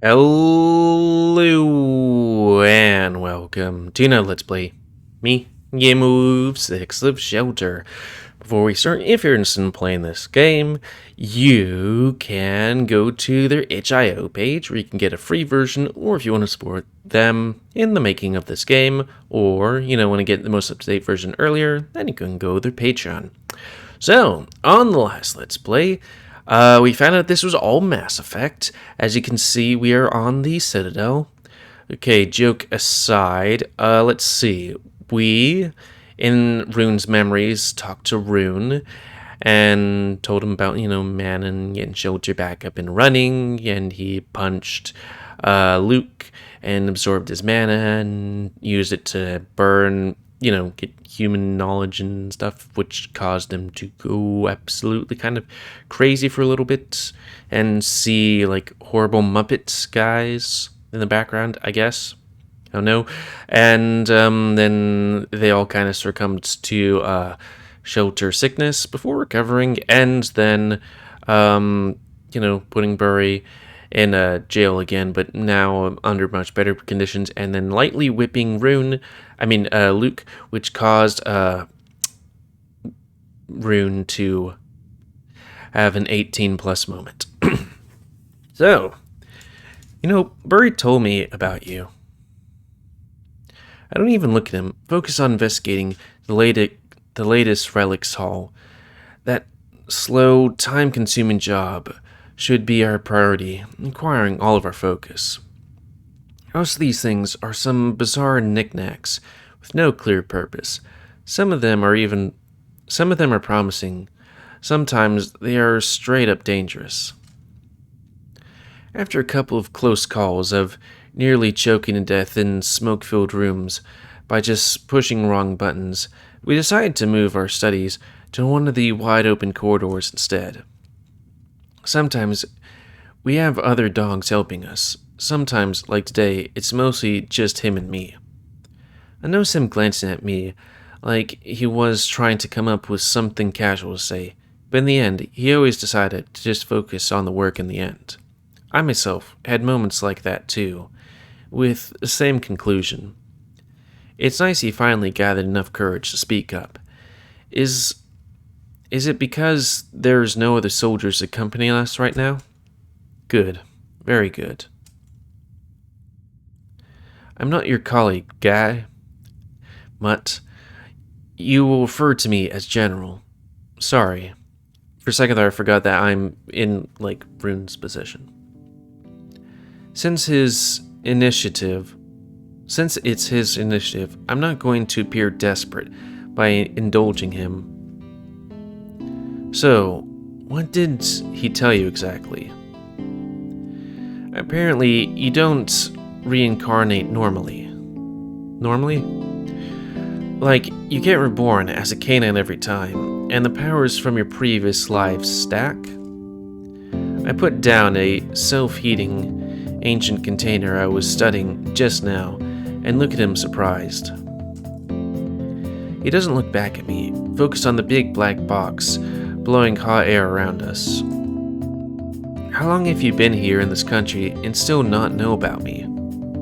Hello and welcome to another Let's Play. Me, GamerWolfSix of Shelter. Before we start, if you're interested in playing this game, you can go to their itch.io page where you can get a free version, or if you want to support them in the making of this game, or want to get the most up-to-date version earlier, then you can go to their Patreon. So, on the last Let's Play, we found out this was all Mass Effect. As you can see, we are on the Citadel. Okay, joke aside, let's see. We, in Rune's memories, talked to Rune and told him about, Man and getting Shelter back up and running, and he punched Luke and absorbed his mana and used it to burn, get human knowledge and stuff, which caused him to go absolutely kind of crazy for a little bit and see like horrible Muppet guys in the background, I guess. I don't know. And then they all kind of succumbed to Shelter sickness before recovering, and then putting Burry in jail again, but now under much better conditions, and then lightly whipping Luke, which caused Rune to have an 18+ moment. So, Burry told me about you. I don't even look at him. Focus on investigating the latest relics haul. That slow, time-consuming job should be our priority, requiring all of our focus. Most of these things are some bizarre knickknacks with no clear purpose. Some of them are promising. Sometimes they are straight up dangerous. After a couple of close calls of nearly choking to death in smoke-filled rooms by just pushing wrong buttons, we decided to move our studies to one of the wide-open corridors instead. Sometimes we have other dogs helping us. Sometimes, like today, it's mostly just him and me. I noticed him glancing at me like he was trying to come up with something casual to say, but in the end, he always decided to just focus on the work in the end. I myself had moments like that too, with the same conclusion. It's nice he finally gathered enough courage to speak up. Is it because there's no other soldiers accompanying us right now? Good. Very good. I'm not your colleague, Guy. Mutt. You will refer to me as General. Sorry. For a second there, I forgot that I'm in, Rune's position. Since it's his initiative, I'm not going to appear desperate by indulging him. So, what did he tell you exactly? Apparently, you don't reincarnate normally. Normally? Like, you get reborn as a canine every time, and the powers from your previous lives stack? I put down a self-heating ancient container I was studying just now, and look at him surprised. He doesn't look back at me, focused on the big black box, blowing hot air around us. How long have you been here in this country and still not know about me?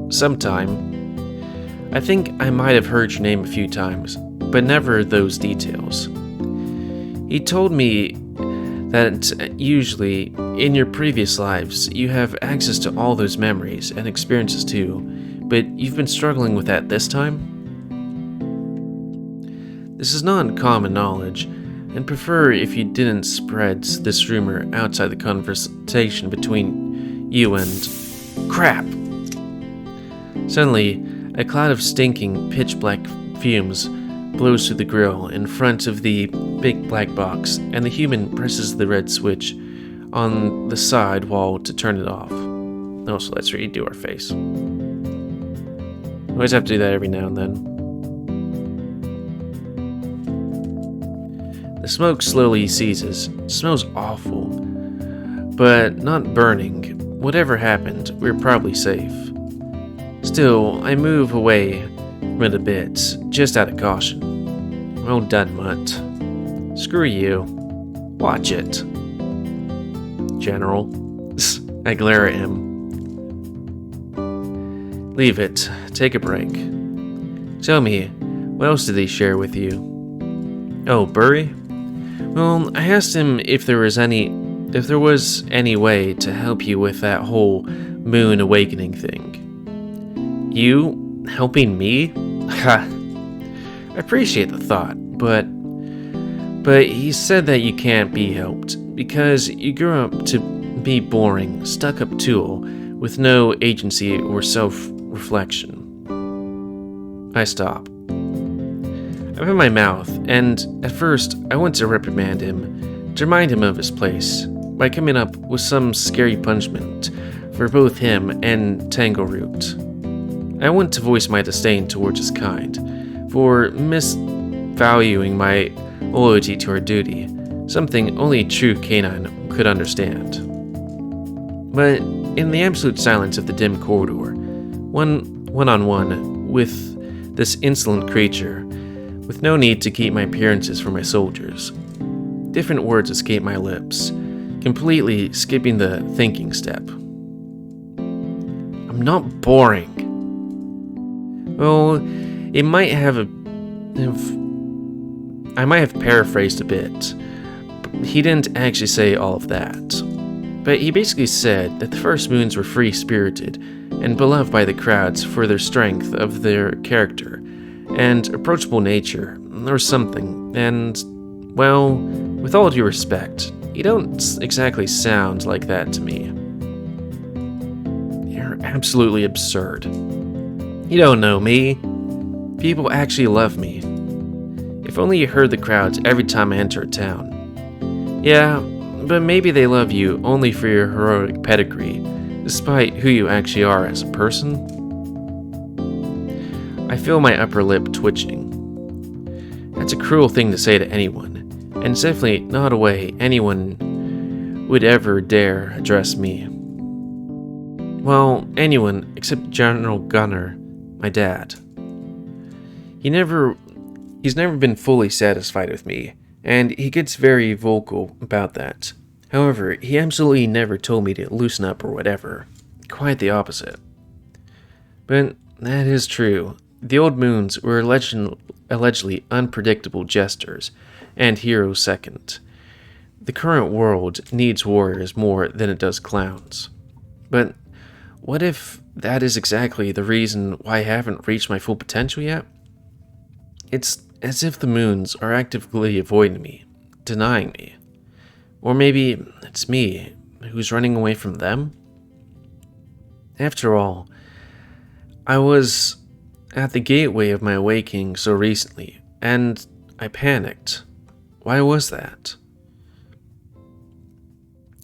Sometime. I think I might have heard your name a few times, but never those details. He told me that usually, in your previous lives, you have access to all those memories and experiences too, but you've been struggling with that this time? This is not common knowledge, and prefer if you didn't spread this rumor outside the conversation between you and... Crap! Suddenly, a cloud of stinking, pitch-black fumes blows through the grill in front of the big black box, and the human presses the red switch on the side wall to turn it off. Also, let's redo our face. Always have to do that every now and then. The smoke slowly ceases. It smells awful, but not burning. Whatever happened, we're probably safe. Still, I move away from it a bit, just out of caution. Well done, Mutt. Screw you. Watch it. General. I glare at him. Leave it. Take a break. Tell me, what else did he share with you? Oh, Burry? Well, I asked him if there was any way to help you with that whole moon awakening thing. You helping me? Ha. I appreciate the thought, but he said that you can't be helped because you grew up to be boring, stuck-up tool with no agency or self-reflection. I stop. I open my mouth, and at first I want to reprimand him, to remind him of his place, by coming up with some scary punishment for both him and Tangleroot. I want to voice my disdain towards his kind, for misvaluing my loyalty to our duty, something only a true canine could understand. But in the absolute silence of the dim corridor, one-on-one with this insolent creature, with no need to keep my appearances for my soldiers, different words escape my lips, completely skipping the thinking step. I'm not boring. Well, I might have paraphrased a bit. He didn't actually say all of that. But he basically said that the first moons were free-spirited and beloved by the crowds for their strength of their character and approachable nature, or something. And, well, with all due respect, you don't exactly sound like that to me. You're absolutely absurd. You don't know me. People actually love me. If only you heard the crowds every time I enter a town. Yeah, but maybe they love you only for your heroic pedigree, despite who you actually are as a person. I feel my upper lip twitching. That's a cruel thing to say to anyone, and it's definitely not a way anyone would ever dare address me. Well, anyone except General Gunner, my dad. He's never been fully satisfied with me, and he gets very vocal about that. However, he absolutely never told me to loosen up or whatever. Quite the opposite. But that is true. The old moons were allegedly unpredictable jesters, and heroes second. The current world needs warriors more than it does clowns. But what if that is exactly the reason why I haven't reached my full potential yet? It's as if the moons are actively avoiding me, denying me. Or maybe it's me who's running away from them? After all, I was at the gateway of my awakening so recently, and I panicked. Why was that?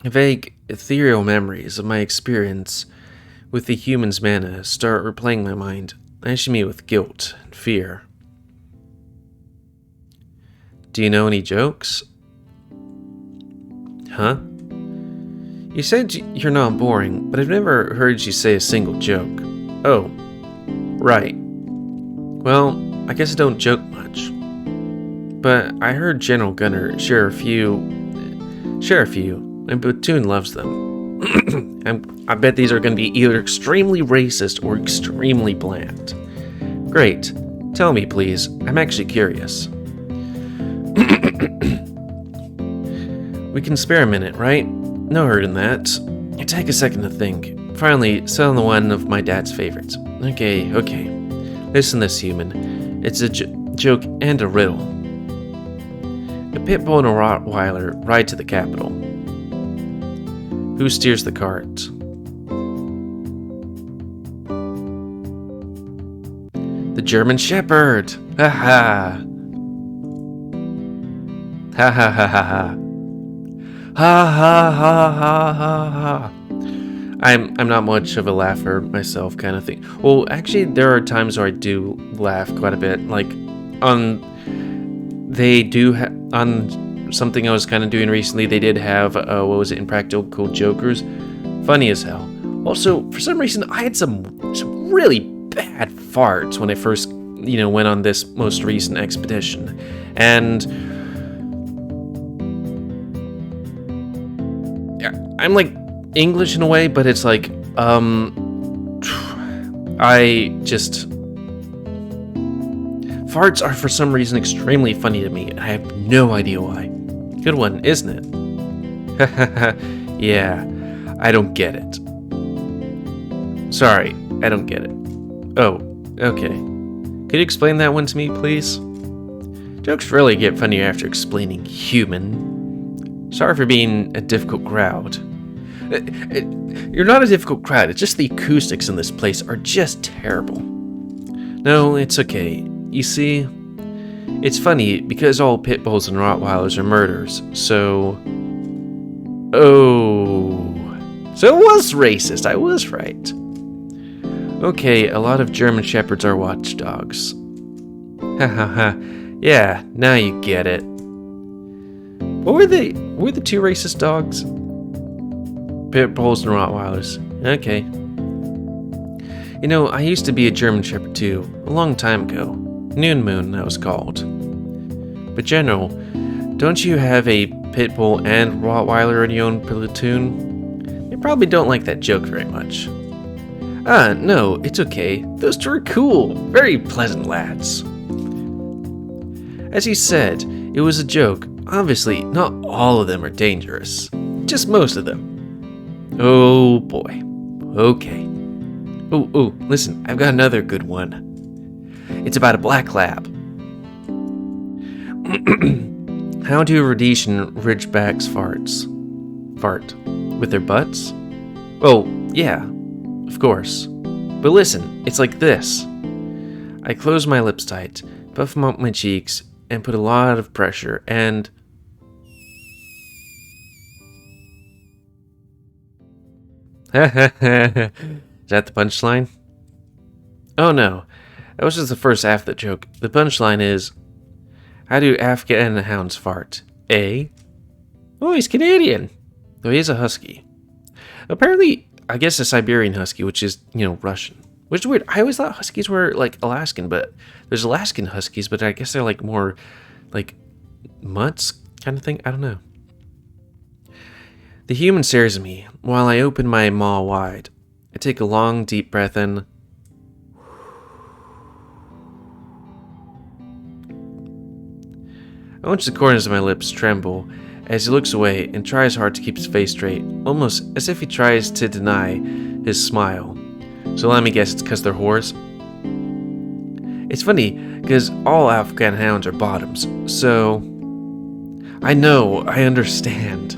Vague, ethereal memories of my experience with the human's mana start replaying my mind, lashing me with guilt and fear. Do you know any jokes? Huh? You said you're not boring, but I've never heard you say a single joke. Oh, right. Well, I guess I don't joke much. But I heard General Gunner share a few, and Platoon loves them. I bet these are going to be either extremely racist or extremely bland. Great. Tell me, please. I'm actually curious. We can spare a minute, right? No hurt in that. Take a second to think. Finally, settle on the one of my dad's favorites. Okay. Listen to this, human. It's a joke and a riddle. A pit bull and a Rottweiler ride to the capital. Who steers the cart? The German Shepherd! Ha ha! Ha ha ha ha ha! Ha ha ha ha ha ha! I'm not much of a laugher myself, kind of thing. Well, actually, there are times where I do laugh quite a bit. Like on something I was kind of doing recently. They did have what was it, Impractical Jokers? Funny as hell. Also, for some reason, I had some really bad farts when I first went on this most recent expedition, and I'm like English in a way, but it's like Farts are for some reason extremely funny to me, and I have no idea why. Good one, isn't it? Yeah, I don't get it. Sorry, I don't get it. Oh, okay. Could you explain that one to me, please? Jokes really get funnier after explaining human. Sorry for being a difficult crowd. You're not a difficult crowd, it's just the acoustics in this place are just terrible. No, it's okay. You see, it's funny because all pit bulls and Rottweilers are murderers, so... Oh... So it was racist, I was right. Okay, a lot of German Shepherds are watchdogs. Hahaha, yeah, now you get it. What were they? Were the two racist dogs? Pit bulls and Rottweilers. Okay. You know, I used to be a German Shepherd too, a long time ago. Noon Moon, that was called. But General, don't you have a pit bull and Rottweiler in your own platoon? They probably don't like that joke very much. Ah, no, it's okay. Those two are cool. Very pleasant lads. As you said, it was a joke. Obviously, not all of them are dangerous. Just most of them. Oh boy. Okay. Oh, listen, I've got another good one. It's about a black lab. How do Rhodesian Ridgebacks fart? With their butts? Oh, yeah, of course. But listen, it's like this. I close my lips tight, puff them up my cheeks, and put a lot of pressure, and... Is that the punchline? Oh no, that was just the first half of the joke. The punchline is, how do Afghan hounds fart? A? Oh, he's Canadian. Though he is a husky. Apparently, I guess a Siberian husky, which is, Russian. Which is weird. I always thought huskies were, like, Alaskan, but there's Alaskan huskies, but I guess they're, like, more, like, mutts kind of thing. I don't know. The human stares at me while I open my maw wide. I take a long, deep breath in. I watch the corners of my lips tremble as he looks away and tries hard to keep his face straight, almost as if he tries to deny his smile. So let me guess, it's because they're whores? It's funny, because all Afghan hounds are bottoms, so... I know, I understand.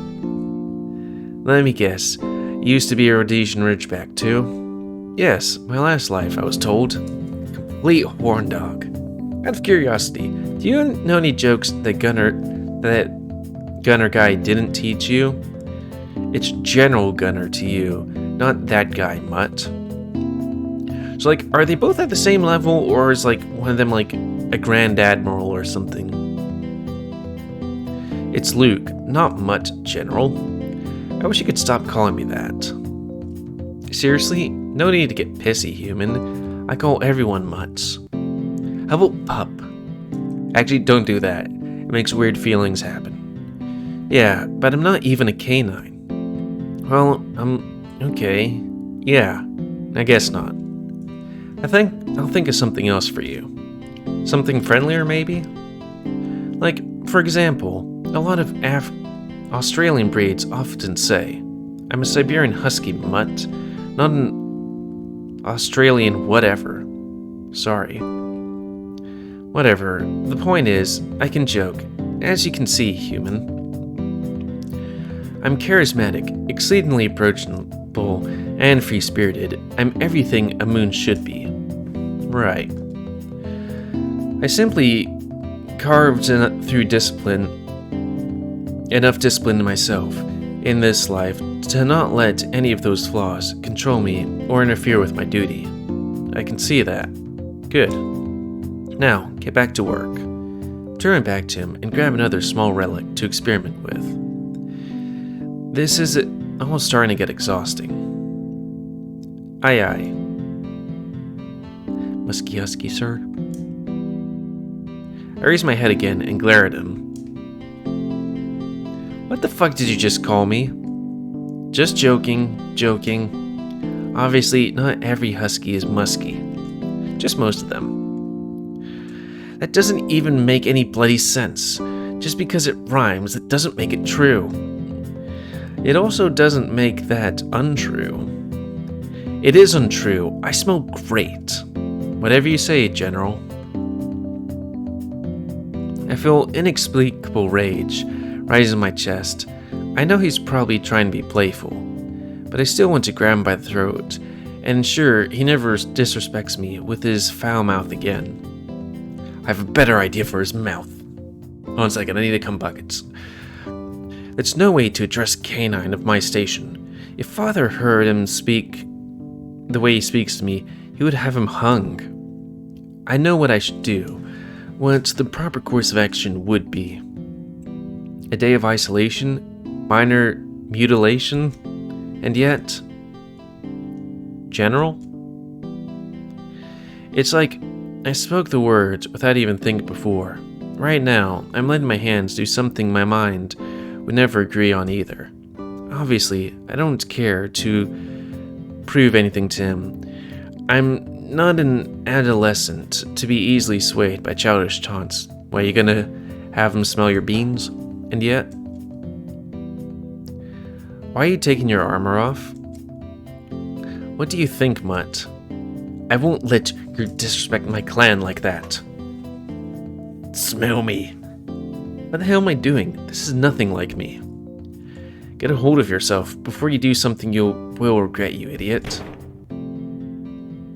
Let me guess, you used to be a Rhodesian Ridgeback too? Yes, my last life, I was told. Complete horn dog. Out of curiosity, do you know any jokes that Gunner guy didn't teach you? It's General Gunner to you, not that guy, mutt. So, like, are they both at the same level, or is, like, one of them, like, a Grand Admiral or something? It's Luke, not Mutt, General. I wish you could stop calling me that. Seriously? No need to get pissy, human. I call everyone Mutts. How about pup? Actually, don't do that. It makes weird feelings happen. Yeah, but I'm not even a canine. Well, okay. Yeah, I guess not. I'll think of something else for you. Something friendlier, maybe? Like, for example, a lot of Australian breeds often say, I'm a Siberian Husky mutt, not an Australian whatever. Sorry. Whatever, the point is, I can joke, as you can see, human. I'm charismatic, exceedingly approachable, and free-spirited. I'm everything a moon should be. Right. I simply carved through discipline, enough discipline in myself, in this life, to not let any of those flaws control me or interfere with my duty. I can see that. Good. Now, get back to work. Turn back to him and grab another small relic to experiment with. This is almost starting to get exhausting. Aye aye. Musky husky, sir? I raise my head again and glare at him. What the fuck did you just call me? Just joking. Obviously, not every husky is musky. Just most of them. That doesn't even make any bloody sense. Just because it rhymes, that doesn't make it true. It also doesn't make that untrue. It is untrue. I smell great. Whatever you say, General. I feel inexplicable rage rise in my chest. I know he's probably trying to be playful, but I still want to grab him by the throat and ensure he never disrespects me with his foul mouth again. I have a better idea for his mouth. Hold on a second, I need to come buckets. There's no way to address Canine of my station. If Father heard him speak the way he speaks to me, he would have him hung. I know what I should do, what the proper course of action would be. A day of isolation, minor mutilation, and yet... General? It's like I spoke the words without even thinking before. Right now, I'm letting my hands do something my mind would never agree on either. Obviously, I don't care to prove anything to him. I'm not an adolescent to be easily swayed by childish taunts. Why, you gonna have him smell your beans? And yet... Why are you taking your armor off? What do you think, Mutt? I won't let you disrespect my clan like that. Smell me. What the hell am I doing? This is nothing like me. Get a hold of yourself before you do something you will regret, you idiot.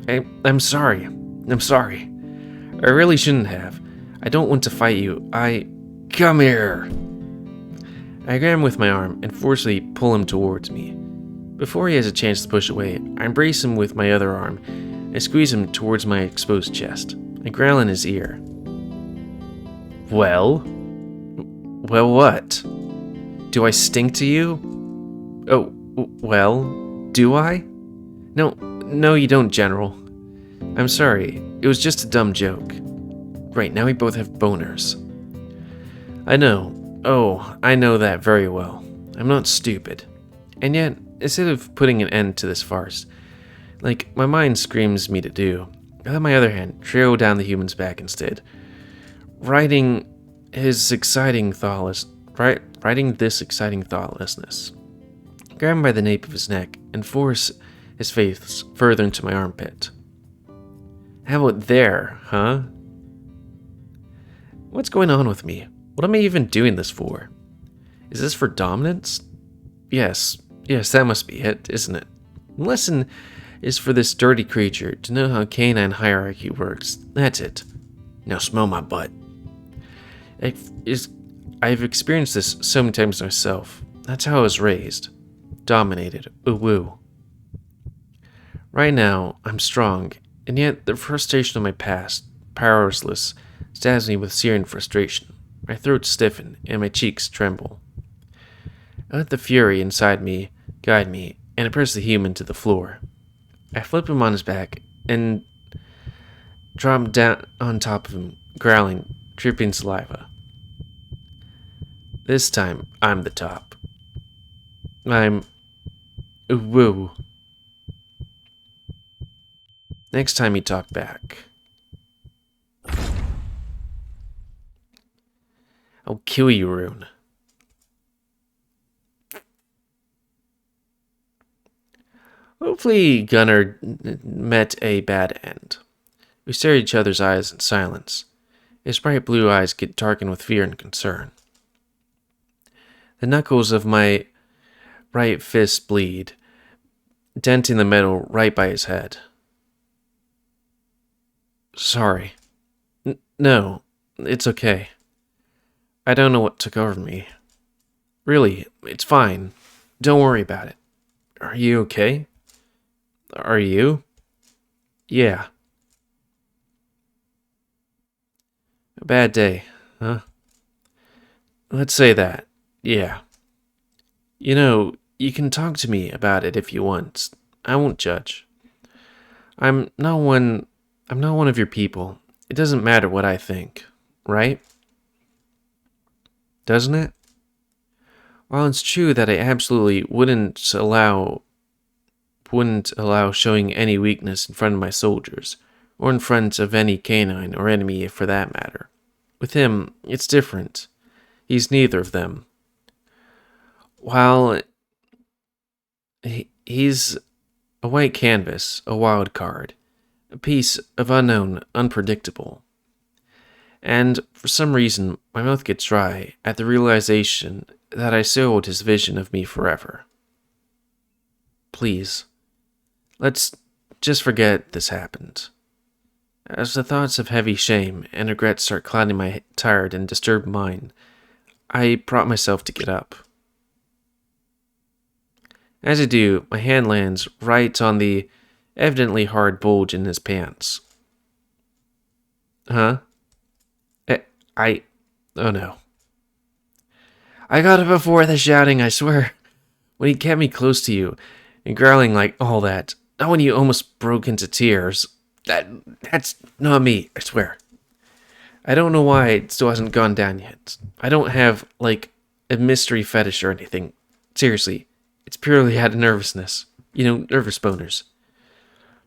I'm sorry. I'm sorry. I really shouldn't have. I don't want to fight you. Come here. I grab him with my arm and forcefully pull him towards me. Before he has a chance to push away, I embrace him with my other arm and squeeze him towards my exposed chest. I growl in his ear. Well? Well, what? Do I stink to you? Oh, well, do I? No, you don't, General. I'm sorry, it was just a dumb joke. Right, now we both have boners. I know. Oh, I know that very well. I'm not stupid. And yet, instead of putting an end to this farce, like my mind screams me to do, I let my other hand trail down the human's back instead, writing this exciting thoughtlessness. Grab him by the nape of his neck and force his face further into my armpit. How about there, huh? What's going on with me? What am I even doing this for? Is this for dominance? Yes, that must be it, isn't it? The lesson is for this dirty creature to know how canine hierarchy works. That's it. Now smell my butt. I've experienced this so many times myself. That's how I was raised. Dominated. Ooh woo. Right now, I'm strong, and yet the frustration of my past, powerless, stabs me with searing frustration. My throat stiffens, and my cheeks tremble. I let the fury inside me guide me, and I press the human to the floor. I flip him on his back, and drop down on top of him, growling, dripping saliva. This time, I'm the top. Woo. Next time you talk back, I'll kill you, Rune. Hopefully Gunnar met a bad end. We stare at each other's eyes in silence. His bright blue eyes get darkened with fear and concern. The knuckles of my right fist bleed, denting the metal right by his head. Sorry. No, it's okay. I don't know what took over me. Really, it's fine. Don't worry about it. Are you okay? Are you? Yeah. A bad day, huh? Let's say that. Yeah. You know, you can talk to me about it if you want. I won't judge. I'm not one of your people. It doesn't matter what I think, right? Doesn't it? While it's true that I absolutely wouldn't allow wouldn't allow showing any weakness in front of my soldiers, or in front of any canine or enemy for that matter. With him, it's different. He's neither of them. While he's a white canvas, a wild card, a piece of unknown, unpredictable. And for some reason, my mouth gets dry at the realization that I soiled his vision of me forever. Please, let's just forget this happened. As the thoughts of heavy shame and regret start clouding my tired and disturbed mind, I prop myself to get up. As I do, my hand lands right on the evidently hard bulge in his pants. Huh? Oh no. I got it before the shouting, I swear. When he kept me close to you, and growling like all that, not when you almost broke into tears. That's not me, I swear. I don't know why it still hasn't gone down yet. I don't have, like, a mystery fetish or anything. Seriously, it's purely out of nervousness. You know, nervous boners.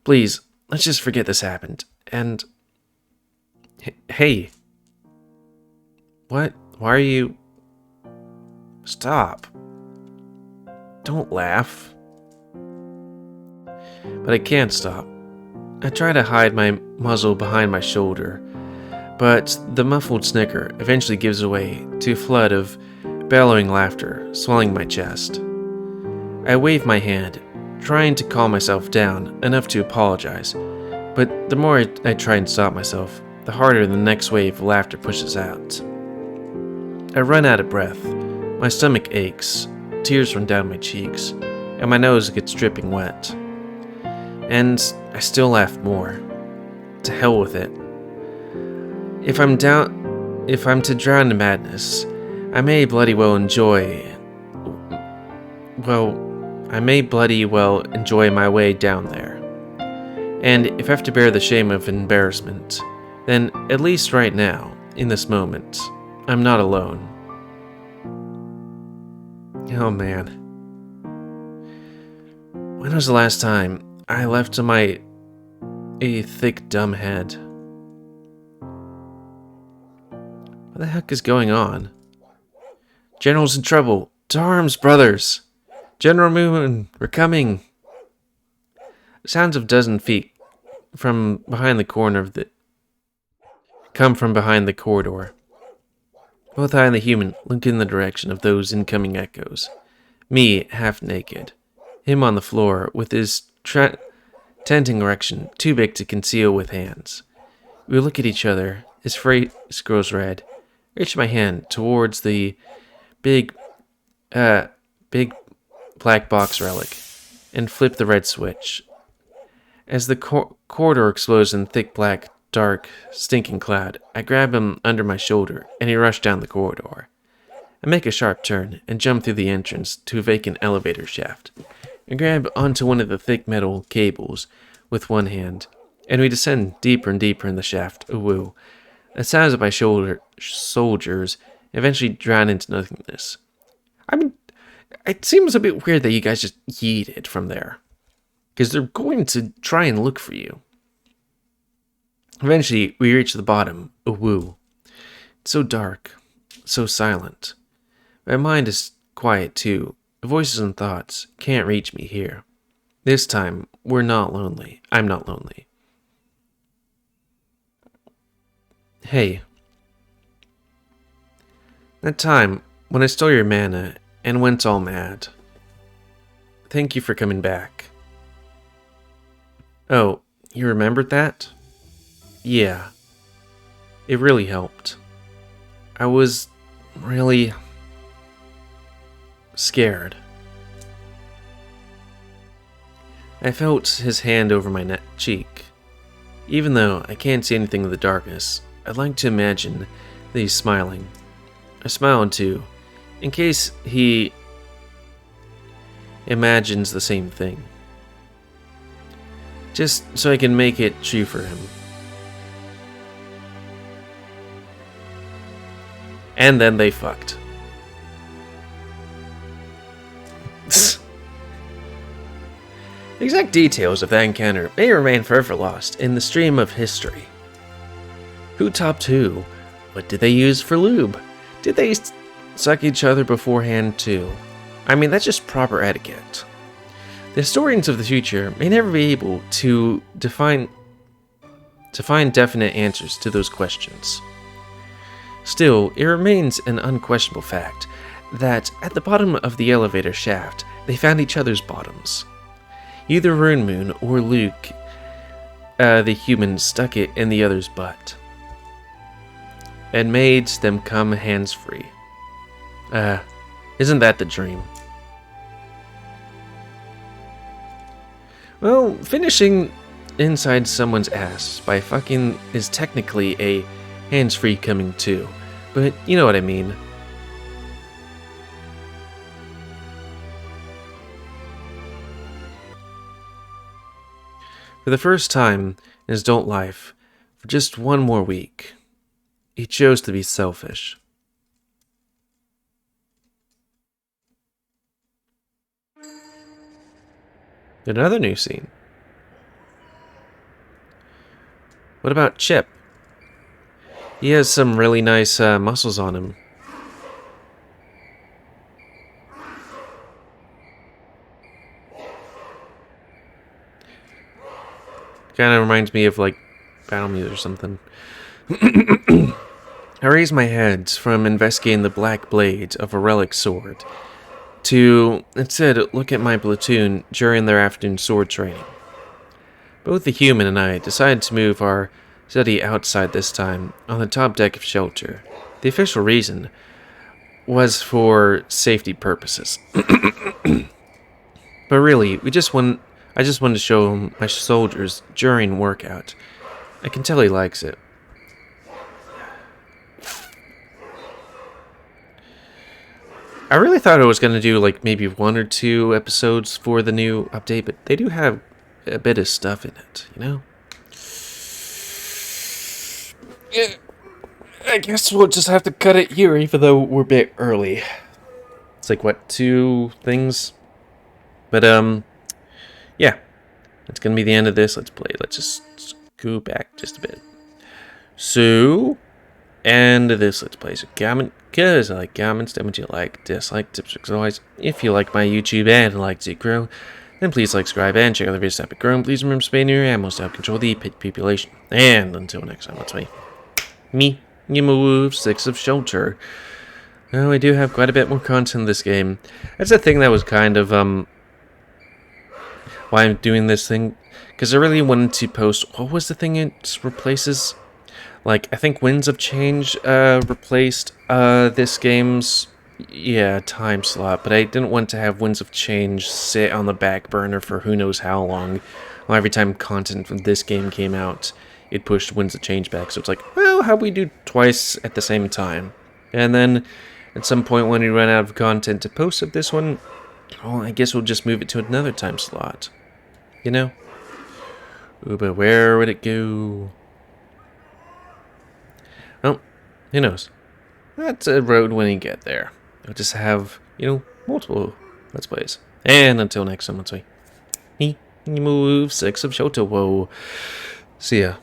Please, let's just forget this happened. And... Hey. What? Why are you... Stop. Don't laugh. But I can't stop. I try to hide my muzzle behind my shoulder, but the muffled snicker eventually gives way to a flood of bellowing laughter, swelling my chest. I wave my hand, trying to calm myself down enough to apologize, but the more I try and stop myself, the harder the next wave of laughter pushes out. I run out of breath, my stomach aches, tears run down my cheeks, and my nose gets dripping wet. And I still laugh more. To hell with it. If I'm to drown in madness, I may bloody well enjoy my way down there. And if I have to bear the shame of embarrassment, then at least right now, in this moment, I'm not alone. Oh man. When was the last time I left a thick dumb head? What the heck is going on? General's in trouble. To arms, brothers! General Moon, we're coming! Sounds of dozen feet come from behind the corridor. Both I and the human look in the direction of those incoming echoes. Me, half naked. Him on the floor with his tenting erection too big to conceal with hands. We look at each other. His face grows red. I reach my hand towards the big black box relic and flip the red switch. As the corridor explodes in thick black, dark, stinking cloud, I grab him under my shoulder and he rushes down the corridor. I make a sharp turn and jump through the entrance to a vacant elevator shaft. I grab onto one of the thick metal cables with one hand, and we descend deeper and deeper in the shaft. Woo! The sounds of my soldiers eventually drown into nothingness. I mean, it seems a bit weird that you guys just yeeted from there, because they're going to try and look for you. Eventually, we reach the bottom. Woo! It's so dark, so silent. My mind is quiet too. Voices and thoughts can't reach me here. This time, we're not lonely. I'm not lonely. Hey. That time when I stole your mana and went all mad. Thank you for coming back. Oh, you remembered that? Yeah. It really helped. I was really scared. I felt his hand over my cheek. Even though I can't see anything in the darkness, I'd like to imagine that he's smiling. I smiled too, in case he imagines the same thing. Just so I can make it true for him. And then they fucked. exact details of that encounter may remain forever lost in the stream of history. Who topped who? What did they use for lube? Did they suck each other beforehand too? I mean, that's just proper etiquette. The historians of the future may never be able to find definite answers to those questions. Still, it remains an unquestionable fact that at the bottom of the elevator shaft, they found each other's bottoms. Either Rune or Luke, the human, stuck it in the other's butt and made them come hands-free. Isn't that the dream? Well, finishing inside someone's ass by fucking is technically a hands-free coming too, but you know what I mean. For the first time in his adult life, for just one more week, he chose to be selfish. Another new scene. What about Chip? He has some really nice muscles on him. Kind of reminds me of, like, Battle Muse or something. I raised my head from investigating the black blade of a relic sword to, instead, look at my platoon during their afternoon sword training. Both the human and I decided to move our study outside this time, on the top deck of shelter. The official reason was for safety purposes. But really, I just wanted to show my soldiers during workout. I can tell he likes it. I really thought I was going to do like maybe 1 or 2 episodes for the new update, but they do have a bit of stuff in it, you know? Yeah, I guess we'll just have to cut it here, even though we're a bit early. It's like, what, 2 things? But, yeah. That's going to be the end of this. Let's play. Let's just go back just a bit. So, end of this Let's Play. So, comment, because I like comments, then what you like, dislike, tips, tricks, otherwise. If you like my YouTube and like to grow, then please like, subscribe, and check out the videos that have grown. Please remember spending your ammo to help control the population. And until next time, that's me, GamerWolfSix of Shelter. Well, I do have quite a bit more content in this game. That's the thing that was kind of, why I'm doing this thing, because I really wanted to post, what was the thing it replaces? Like, I think Winds of Change replaced this game's, time slot, but I didn't want to have Winds of Change sit on the back burner for who knows how long. Well, every time content from this game came out, it pushed Winds of Change back, so it's like, well, how we do twice at the same time? And then, at some point when we run out of content to post of this one, well, I guess we'll just move it to another time slot. You know? Ooh, but where would it go? Well, who knows? That's a road when you get there. You'll just have, multiple Let's Plays. And until next time, let's see. Me, GamerWolfSix of Shelter. Whoa. See ya.